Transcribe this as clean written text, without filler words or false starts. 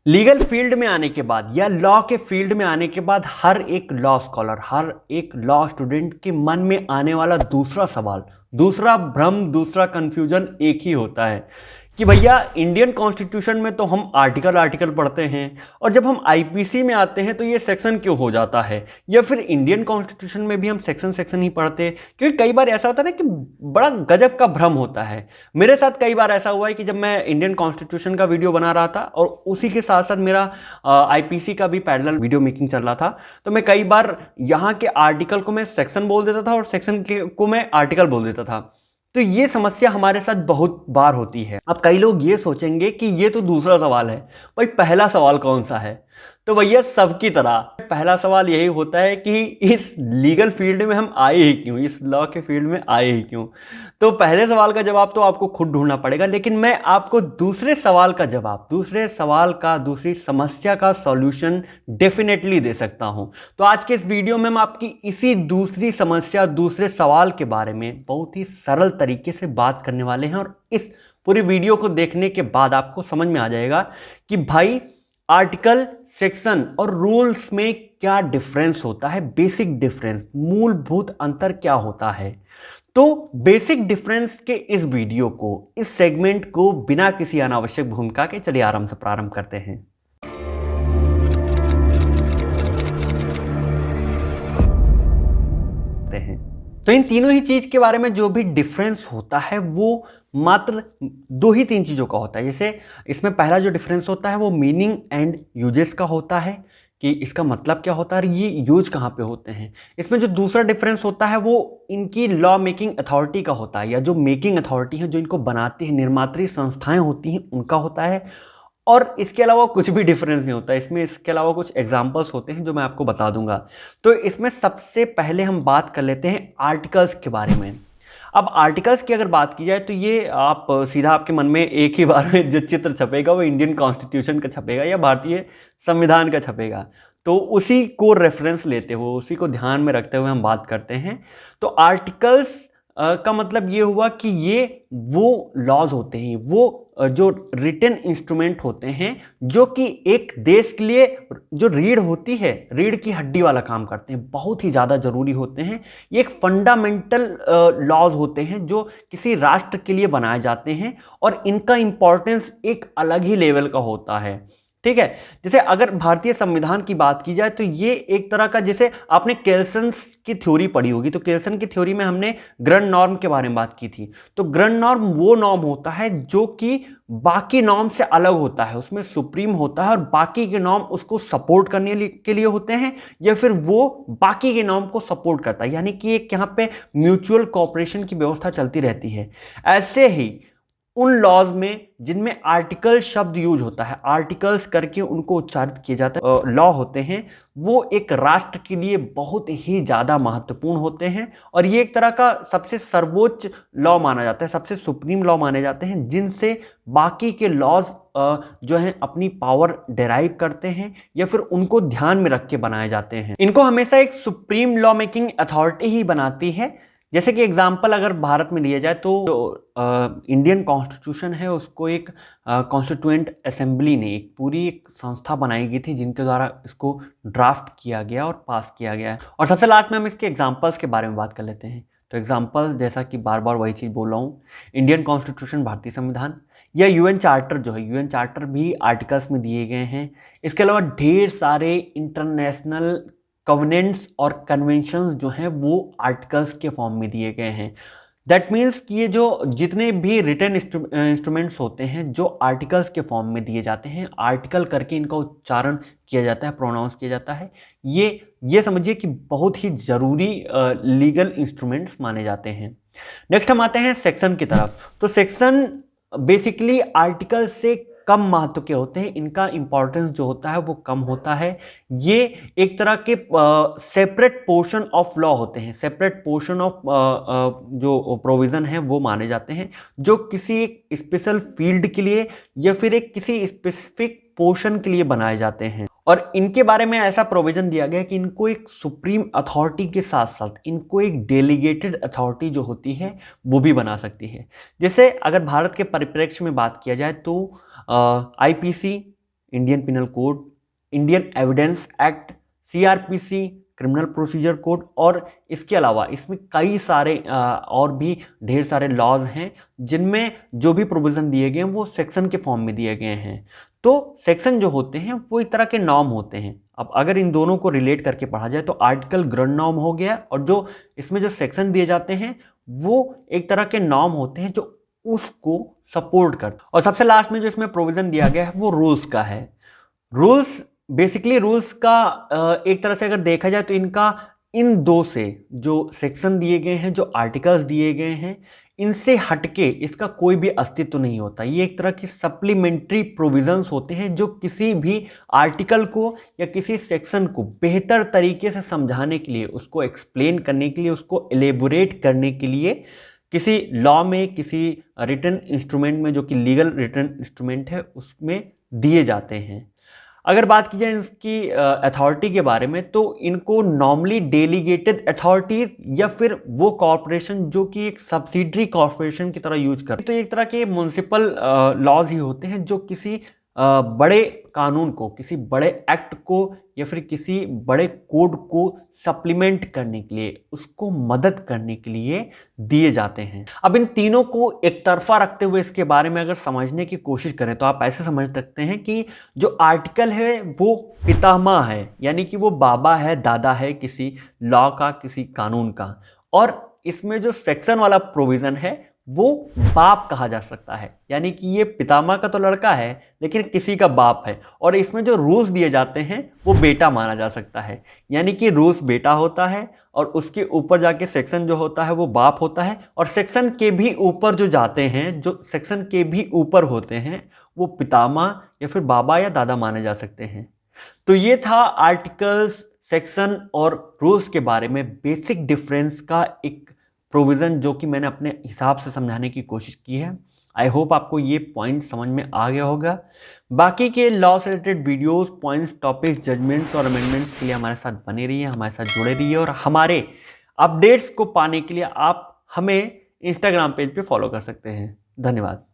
Legal field में आने के बाद या लॉ के फील्ड में आने के बाद हर एक लॉ स्कॉलर, हर एक लॉ स्टूडेंट के मन में आने वाला दूसरा सवाल, दूसरा भ्रम, दूसरा कंफ्यूजन एक ही होता है कि भैया इंडियन कॉन्स्टिट्यूशन में तो हम आर्टिकल आर्टिकल पढ़ते हैं और जब हम आईपीसी में आते हैं तो ये सेक्शन क्यों हो जाता है, या फिर इंडियन कॉन्स्टिट्यूशन में भी हम सेक्शन सेक्शन ही पढ़ते हैं। क्योंकि कई बार ऐसा होता है ना कि बड़ा गजब का भ्रम होता है। मेरे साथ कई बार ऐसा हुआ है कि जब मैं इंडियन कॉन्स्टिट्यूशन का वीडियो बना रहा था और उसी के साथ साथ मेरा आईपीसी का भी पैरेलल वीडियो मेकिंग चल रहा था, तो मैं कई बार यहाँ के आर्टिकल को मैं सेक्शन बोल देता था और सेक्शन को मैं आर्टिकल बोल देता था। तो ये समस्या हमारे साथ बहुत बार होती है। अब कई लोग ये सोचेंगे कि ये तो दूसरा सवाल है, भाई पहला सवाल कौन सा है? तो भैया सबकी तरह पहला सवाल यही होता है कि इस लीगल फील्ड में हम आए ही क्यों, इस लॉ के फील्ड में आए ही क्यों। तो पहले सवाल का जवाब तो आपको खुद ढूंढना पड़ेगा, लेकिन मैं आपको दूसरे सवाल का जवाब, दूसरे सवाल का, दूसरी समस्या का सॉल्यूशन डेफिनेटली दे सकता हूं। तो आज के इस वीडियो में हम आपकी इसी दूसरी समस्या, दूसरे सवाल के बारे में बहुत ही सरल तरीके से बात करने वाले हैं। और इस पूरी वीडियो को देखने के बाद आपको समझ में आ जाएगा कि भाई आर्टिकल, सेक्शन और रूल्स में क्या डिफरेंस होता है, बेसिक डिफरेंस, मूलभूत अंतर क्या होता है। तो बेसिक डिफरेंस के इस वीडियो को, इस सेगमेंट को बिना किसी अनावश्यक भूमिका के चलिए आराम से प्रारंभ करते हैं। तो इन तीनों ही चीज के बारे में जो भी डिफरेंस होता है वो मात्र दो ही तीन चीजों का होता है। जैसे इसमें पहला जो डिफरेंस होता है वो मीनिंग एंड यूजेस का होता है कि इसका मतलब क्या होता है और ये यूज कहाँ पे होते हैं। इसमें जो दूसरा डिफरेंस होता है वो इनकी लॉ मेकिंग अथॉरिटी का होता है, या जो मेकिंग अथॉरिटी है, जो इनको बनाती है, निर्मात्री संस्थाएं होती हैं, उनका होता है। और इसके अलावा कुछ भी डिफरेंस नहीं होता इसमें। इसके अलावा कुछ एग्जाम्पल्स होते हैं जो मैं आपको बता दूंगा। तो इसमें सबसे पहले हम बात कर लेते हैं आर्टिकल्स के बारे में। अब आर्टिकल्स की अगर बात की जाए तो ये आप सीधा आपके मन में एक ही बार में जो चित्र छपेगा वो इंडियन कॉन्स्टिट्यूशन का छपेगा या भारतीय संविधान का छपेगा। तो उसी को रेफरेंस लेते हुए, उसी को ध्यान में रखते हुए हम बात करते हैं। तो आर्टिकल्स का मतलब ये हुआ कि ये वो लॉज होते हैं, वो जो रिटन इंस्ट्रूमेंट होते हैं जो कि एक देश के लिए जो रीढ़ होती है, रीढ़ की हड्डी वाला काम करते हैं, बहुत ही ज़्यादा ज़रूरी होते हैं। ये एक फंडामेंटल लॉज होते हैं जो किसी राष्ट्र के लिए बनाए जाते हैं और इनका इंपॉर्टेंस एक अलग ही लेवल का होता है। ठीक है। जैसे अगर भारतीय संविधान की बात की जाए तो ये एक तरह का, जैसे आपने केल्सन की थ्योरी पढ़ी होगी, तो केल्सन की थ्योरी में हमने ग्रैंड नॉर्म के बारे में बात की थी। तो ग्रैंड नॉर्म वो नॉर्म होता है जो कि बाकी नॉर्म से अलग होता है, उसमें सुप्रीम होता है और बाकी के नॉर्म उसको सपोर्ट करने के लिए होते हैं, या फिर वो बाकी के नॉर्म को सपोर्ट करता है, यानी कि एक यहाँ पे म्यूचुअल कोऑपरेशन की व्यवस्था चलती रहती है। ऐसे ही उन लॉज में जिनमें आर्टिकल शब्द यूज होता है, आर्टिकल्स करके उनको उच्चारित किए जाते हैं, लॉ होते हैं, वो एक राष्ट्र के लिए बहुत ही ज़्यादा महत्वपूर्ण होते हैं। और ये एक तरह का सबसे सर्वोच्च लॉ माना जाता है, सबसे सुप्रीम लॉ माने जाते हैं, जिनसे बाकी के लॉज जो हैं अपनी पावर डेराइव करते हैं या फिर उनको ध्यान में रख के बनाए जाते हैं। इनको हमेशा एक सुप्रीम लॉ मेकिंग अथॉरिटी ही बनाती है। जैसे कि एग्जाम्पल अगर भारत में लिया जाए तो इंडियन कॉन्स्टिट्यूशन है, उसको एक कॉन्स्टिट्यूएंट असेंबली ने एक पूरी एक संस्था बनाई गई थी जिनके द्वारा इसको ड्राफ्ट किया गया और पास किया गया है। और सबसे लास्ट में हम इसके एग्जाम्पल्स के बारे में बात कर लेते हैं। तो एग्जाम्पल, जैसा कि बार बार वही चीज़ बोल रहा हूँ, इंडियन कॉन्स्टिट्यूशन, भारतीय संविधान, या यूएन चार्टर जो है, यूएन चार्टर भी आर्टिकल्स में दिए गए हैं। इसके अलावा ढेर सारे इंटरनेशनल कवनेंट्स और कन्वेंशंस जो हैं वो आर्टिकल्स के फॉर्म में दिए गए हैं। दैट मीन्स कि ये जो जितने भी रिटन इंस्ट्रूमेंट्स होते हैं जो आर्टिकल्स के फॉर्म में दिए जाते हैं, आर्टिकल करके इनका उच्चारण किया जाता है, प्रोनाउंस किया जाता है, ये समझिए कि बहुत ही ज़रूरी लीगल इंस्ट्रूमेंट्स माने जाते हैं। नेक्स्ट हम आते हैं सेक्शन की तरफ। तो सेक्शन बेसिकली आर्टिकल से कम महत्व के होते हैं, इनका इंपॉर्टेंस जो होता है वो कम होता है। ये एक तरह के सेपरेट पोर्शन ऑफ लॉ होते हैं, सेपरेट पोर्शन ऑफ जो प्रोविज़न है वो माने जाते हैं, जो किसी एक स्पेशल फील्ड के लिए या फिर एक किसी स्पेसिफिक पोर्शन के लिए बनाए जाते हैं। और इनके बारे में ऐसा प्रोविज़न दिया गया है कि इनको एक सुप्रीम अथॉरिटी के साथ साथ इनको एक डेलीगेटेड अथॉरिटी जो होती है वो भी बना सकती है। जैसे अगर भारत के परिप्रेक्ष्य में बात किया जाए तो IPC, Indian penal code, Indian evidence act, CRPC, criminal procedure code, और इसके अलावा इसमें कई सारे और भी ढेर सारे लॉज हैं जिनमें जो भी प्रोविज़न दिए गए हैं वो सेक्शन के फॉर्म में दिए गए हैं। तो सेक्शन जो होते हैं वो एक तरह के नॉर्म होते हैं। अब अगर इन दोनों को रिलेट करके पढ़ा जाए तो आर्टिकल ग्रंड नॉर्म हो गया, और जो इसमें जो सेक्शन दिए जाते हैं वो एक तरह के नॉर्म होते हैं जो उसको सपोर्ट करते हैं। और सबसे लास्ट में जो इसमें प्रोविज़न दिया गया है वो रूल्स का है। रूल्स बेसिकली रूल्स का एक तरह से अगर देखा जाए तो इनका इन दो से जो सेक्शन दिए गए हैं, जो आर्टिकल्स दिए गए हैं, इनसे हटके इसका कोई भी अस्तित्व नहीं होता। ये एक तरह के सप्लीमेंट्री प्रोविजंस होते हैं जो किसी भी आर्टिकल को या किसी सेक्शन को बेहतर तरीके से समझाने के लिए, उसको एक्सप्लेन करने के लिए, उसको एलेबोरेट करने के लिए किसी लॉ में, किसी रिटन इंस्ट्रूमेंट में, जो कि लीगल रिटन इंस्ट्रूमेंट है, उसमें दिए जाते हैं। अगर बात की जाए इसकी अथॉरिटी के बारे में तो इनको नॉर्मली डेलीगेटेड अथॉरिटीज या फिर वो कॉरपोरेशन जो कि एक सब्सिडरी कॉरपोरेशन की तरह यूज करते हैं, तो एक तरह के म्युनिसिपल लॉज ही होते हैं जो किसी बड़े कानून को, किसी बड़े एक्ट को या फिर किसी बड़े कोड को सप्लीमेंट करने के लिए, उसको मदद करने के लिए दिए जाते हैं। अब इन तीनों को एक तरफा रखते हुए इसके बारे में अगर समझने की कोशिश करें तो आप ऐसे समझ सकते हैं कि जो आर्टिकल है वो पितामह है, यानी कि वो बाबा है, दादा है किसी लॉ का, किसी कानून का। और इसमें जो सेक्शन वाला प्रोविज़न है वो बाप कहा जा सकता है, यानी कि ये पितामह का तो लड़का है लेकिन किसी का बाप है। और इसमें जो रूल्स दिए जाते हैं वो बेटा माना जा सकता है, यानी कि रूल्स बेटा होता है और उसके ऊपर जाके सेक्शन जो होता है वो बाप होता है, और सेक्शन के भी ऊपर जो जाते हैं, जो सेक्शन के भी ऊपर होते हैं, वो पितामह या फिर बाबा या दादा माने जा सकते हैं। तो ये था आर्टिकल्स, सेक्शन और रूल्स के बारे में बेसिक डिफरेंस का एक प्रोविज़न जो कि मैंने अपने हिसाब से समझाने की कोशिश की है। आई होप आपको ये पॉइंट समझ में आ गया होगा। बाकी के लॉ से related videos, points, topics, judgments और अमेंडमेंट्स के लिए हमारे साथ बने रहिए, हमारे साथ जुड़े रहिए, और हमारे अपडेट्स को पाने के लिए आप हमें इंस्टाग्राम पेज पे फॉलो कर सकते हैं। धन्यवाद।